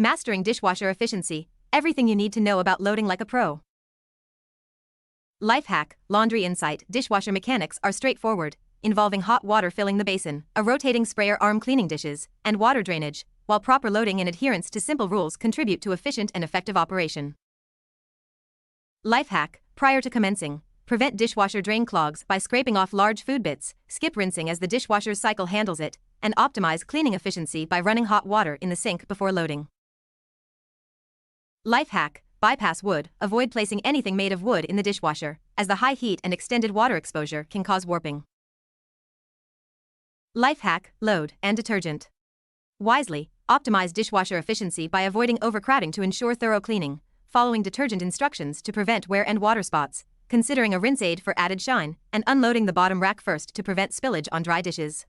Mastering dishwasher efficiency, everything you need to know about loading like a pro. Life hack, laundry insight. Dishwasher mechanics are straightforward, involving hot water filling the basin, a rotating sprayer arm cleaning dishes, and water drainage, while proper loading and adherence to simple rules contribute to efficient and effective operation. Life hack, prior to commencing, prevent dishwasher drain clogs by scraping off large food bits, skip rinsing as the dishwasher's cycle handles it, and optimize cleaning efficiency by running hot water in the sink before loading. Life hack, bypass wood. Avoid placing anything made of wood in the dishwasher, as the high heat and extended water exposure can cause warping. Life hack, load and detergent. Wisely, optimize dishwasher efficiency by avoiding overcrowding to ensure thorough cleaning, following detergent instructions to prevent wear and water spots, considering a rinse aid for added shine, and unloading the bottom rack first to prevent spillage on dry dishes.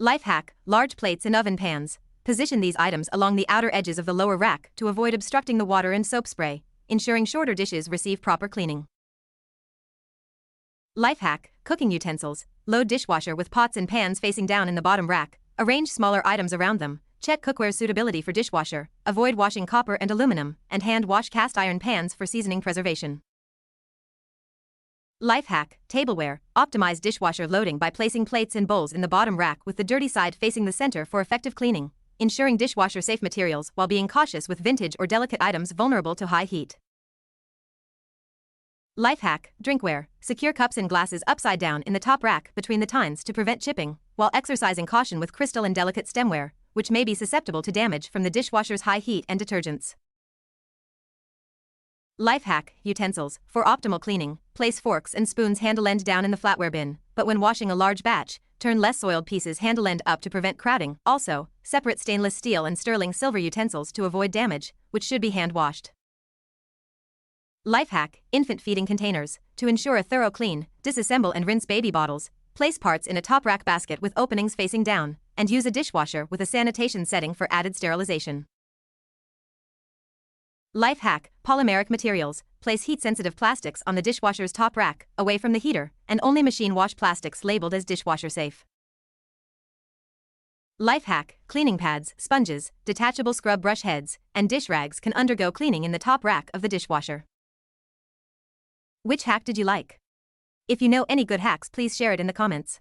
Life hack, large plates and oven pans. Position these items along the outer edges of the lower rack to avoid obstructing the water and soap spray, ensuring shorter dishes receive proper cleaning. Life hack, cooking utensils. Load dishwasher with pots and pans facing down in the bottom rack. Arrange smaller items around them. Check cookware's suitability for dishwasher. Avoid washing copper and aluminum, and hand wash cast iron pans for seasoning preservation. Life hack, tableware. Optimize dishwasher loading by placing plates and bowls in the bottom rack with the dirty side facing the center for effective cleaning, ensuring dishwasher safe materials while being cautious with vintage or delicate items vulnerable to high heat. Life hack, drinkware. Secure cups and glasses upside down in the top rack between the tines to prevent chipping, while exercising caution with crystal and delicate stemware, which may be susceptible to damage from the dishwasher's high heat and detergents. Life hack, utensils. For optimal cleaning, place forks and spoons handle end down in the flatware bin, but when washing a large batch, turn less soiled pieces handle end up to prevent crowding. Also, separate stainless steel and sterling silver utensils to avoid damage, which should be hand washed. Life hack, infant feeding containers. To ensure a thorough clean, disassemble and rinse baby bottles. Place parts in a top rack basket with openings facing down, and use a dishwasher with a sanitation setting for added sterilization. Life hack, polymeric materials. Place heat-sensitive plastics on the dishwasher's top rack, away from the heater, and only machine wash plastics labeled as dishwasher safe. Life hack, cleaning pads, sponges, detachable scrub brush heads, and dish rags can undergo cleaning in the top rack of the dishwasher. Which hack did you like? If you know any good hacks, please share it in the comments.